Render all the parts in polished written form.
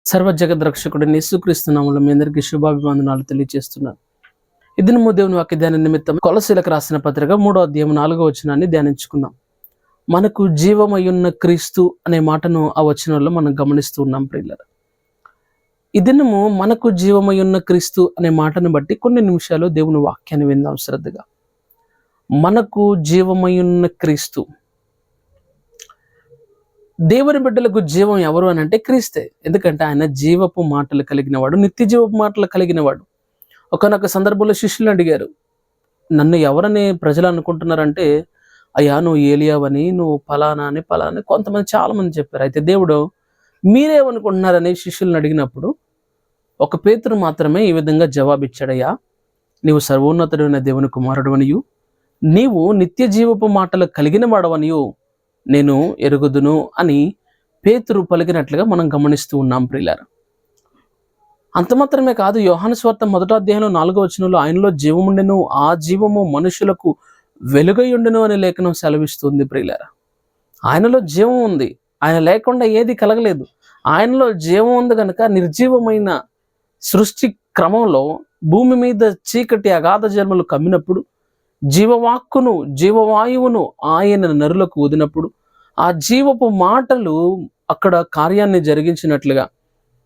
సర్వజగద్రక్షకుడు యేసుక్రీస్తు నామములో మీ అందరికీ శుభాభివందనాలు తెలియజేస్తున్నాను. ఈ దినము దేవుని వాక్య ధ్యాన నిమిత్తం కొలసీలకు రాసిన పత్రిక 3వ అధ్యాయం 4వ వచనాన్ని ధ్యానించుకుందాం. మనకు జీవమయున్న క్రీస్తు అనే మాటను ఆ వచనంలో మనం గమనిస్తూ ఉన్నాం ప్రియులారా. ఈ దినము మనకు జీవమయున్న క్రీస్తు అనే మాటను బట్టి కొన్ని నిమిషాలు దేవుని వాక్యాన్ని విందాం శ్రద్ధగా. మనకు జీవమయున్న క్రీస్తు. దేవుని బిడ్డలకు జీవం ఎవరు అని అంటే క్రీస్తే. ఎందుకంటే ఆయన జీవపు మాటలు కలిగిన వాడు, నిత్య జీవపు మాటలు కలిగిన వాడు. ఒకనొక సందర్భంలో శిష్యులు అడిగారు, నన్ను ఎవరని ప్రజలు అనుకుంటున్నారంటే, అయ్యా నువ్వు ఏలియావని, నువ్వు ఫలానా అని కొంతమంది చాలా మంది చెప్పారు. అయితే దేవుడు మీరేమనుకుంటున్నారని శిష్యులను అడిగినప్పుడు ఒక పేతురు మాత్రమే ఈ విధంగా జవాబిచ్చాడయ్యా, నీవు సర్వోన్నతుడైన దేవుని కుమారుడు అనియు, నీవు నిత్య జీవపు మాటలు కలిగిన వాడవనియు నేను ఎరుగుదును అని పేతురు పలికినట్లుగా మనం గమనిస్తూ ఉన్నాం ప్రియులారా. అంత మాత్రమే కాదు, యోహాను సువార్త 1వ అధ్యాయంలో 4వ వచనంలో ఆయనలో జీవముండెను, ఆ జీవము మనుషులకు వెలుగై ఉండెను అనే లేఖనం సెలవిస్తుంది ప్రియులారా. ఆయనలో జీవం ఉంది, ఆయన లేకుండా ఏది కలగలేదు. ఆయనలో జీవం ఉంది కనుక నిర్జీవమైన సృష్టి క్రమంలో భూమి మీద చీకటి అగాధ జన్మలు కమ్మినప్పుడు జీవవాక్కును జీవవాయువును ఆయన నరులకు ఊదినప్పుడు ఆ జీవపు మాటలు అక్కడ కార్యాన్ని జరిగించినట్లుగా,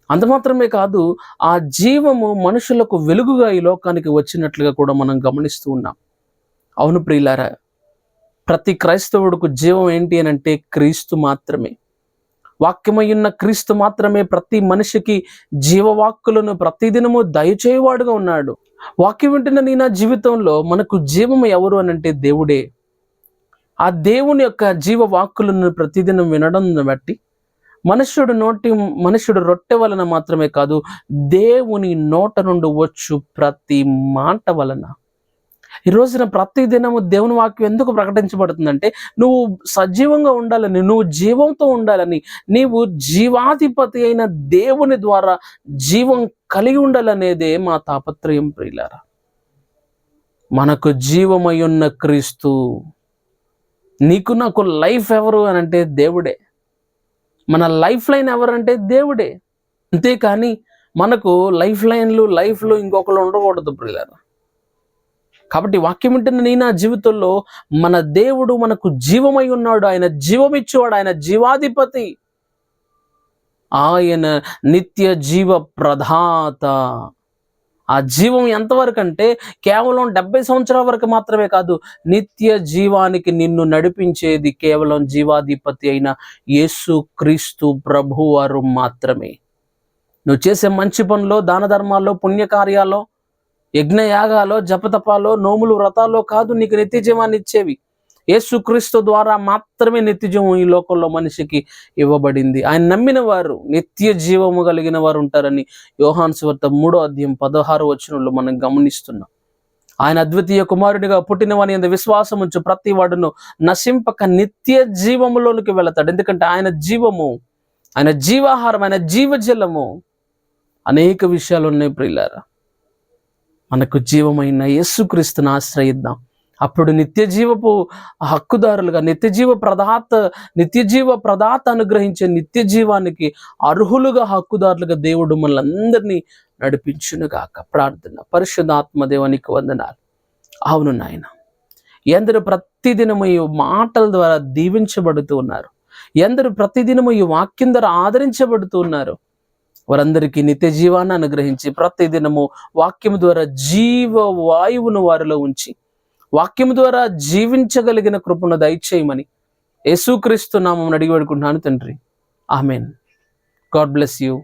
అంత మాత్రమే కాదు ఆ జీవము మనుషులకు వెలుగుగా ఈ లోకానికి వచ్చినట్లుగా కూడా మనం గమనిస్తూ ఉన్నాం. అవును ప్రియులారా, ప్రతి క్రైస్తవుడికి జీవం ఏంటి అని అంటే క్రీస్తు మాత్రమే. వాక్యమయ్యున్న క్రీస్తు మాత్రమే ప్రతి మనిషికి జీవవాక్కులను ప్రతిదినము దయచేవాడుగా ఉన్నాడు. వాక్యం వింటున్న నీ నా జీవితంలో మనకు జీవము ఎవరు అని అంటే దేవుడే. ఆ దేవుని యొక్క జీవ వాక్కులను ప్రతిదినం వినడం బట్టి మనుషుడు రొట్టె వలన మాత్రమే కాదు, దేవుని నోట నుండి వచ్చు ప్రతి మాట వలన. ఈ రోజున ప్రతి దినము దేవుని వాక్యం ఎందుకు ప్రకటించబడుతుందంటే, నువ్వు సజీవంగా ఉండాలని, నువ్వు జీవంతో ఉండాలని, నీవు జీవాధిపతి అయిన దేవుని ద్వారా జీవం కలిగి ఉండాలనేదే మా తాపత్రయం ప్రియులారా. మనకు జీవమై ఉన్న క్రీస్తు. నీకు నాకు లైఫ్ ఎవరు అని అంటే దేవుడే. మన లైఫ్ లైన్ ఎవరంటే దేవుడే. అంతేకాని మనకు లైఫ్లో ఇంకొకరు ఉండకూడదు ప్రియులారా. కాబట్టి వాక్యం వింటున్న నీ నా జీవితంలో మన దేవుడు మనకు జీవమై ఉన్నాడు. ఆయన జీవమిచ్చేవాడు, ఆయన జీవాధిపతి, ఆయన నిత్య జీవ ప్రదాత. ఆ జీవం ఎంతవరకు అంటే కేవలం 70 సంవత్సరాల వరకు మాత్రమే కాదు, నిత్య జీవానికి నిన్ను నడిపించేది కేవలం జీవాధిపతి అయిన యేసు క్రీస్తు ప్రభువారు మాత్రమే. నువ్వు చేసే మంచి పనులు, దాన ధర్మాల్లో, పుణ్యకార్యాల్లో, యజ్ఞయాగాలో, జపతపాలో, నోములు, వ్రతాల్లో కాదు నీకు నిత్య జీవాన్ని ఇచ్చేవి. యేసుక్రీస్తు ద్వారా మాత్రమే నిత్య జీవం ఈ లోకంలో మనిషికి ఇవ్వబడింది. ఆయన నమ్మిన వారు నిత్య జీవము కలిగిన వారు ఉంటారని యోహాను సువార్త 3వ అధ్యాయం 16వ వచనంలో మనం గమనిస్తున్నాం. ఆయన అద్వితీయ కుమారుడిగా పుట్టిన వాని యందు విశ్వాసం ఉంచు ప్రతి వాడును నశింపక నిత్య జీవములోనికి వెళతాడు. ఎందుకంటే ఆయన జీవము, ఆయన జీవాహారం, ఆయన జీవజలము. అనేక విషయాలు ఉన్నాయి ప్రియులారా. మనకు జీవమైన యేసుక్రీస్తుని ఆశ్రయిద్దాం. అప్పుడు నిత్య జీవపు హక్కుదారులుగా, నిత్య జీవ ప్రదాత అనుగ్రహించే నిత్య జీవానికి అర్హులుగా, హక్కుదారులుగా దేవుడు మనల్ని నడిపించునుగాక. ప్రార్థన. పరిశుద్ధాత్మ దేవునికి వందనాలు. అవును నాయన, ఎందరూ ప్రతిదినము ఈ మాటల ద్వారా దీవించబడుతూ ఉన్నారు, ఎందరూ ప్రతిదినము ఈ వాక్యం ద్వారా ఆదరించబడుతూ ఉన్నారు, వారందరికీ నిత్య జీవాన్ని అనుగ్రహించి ప్రతిదినము వాక్యము ద్వారా జీవ వాయువును వారిలో ఉంచి వాక్యము ద్వారా జీవించగలిగిన కృపను దయచేయమని యేసుక్రీస్తు నామమున అడిగి వేడుకుంటున్నాను తండ్రి. ఆమేన్. God bless you.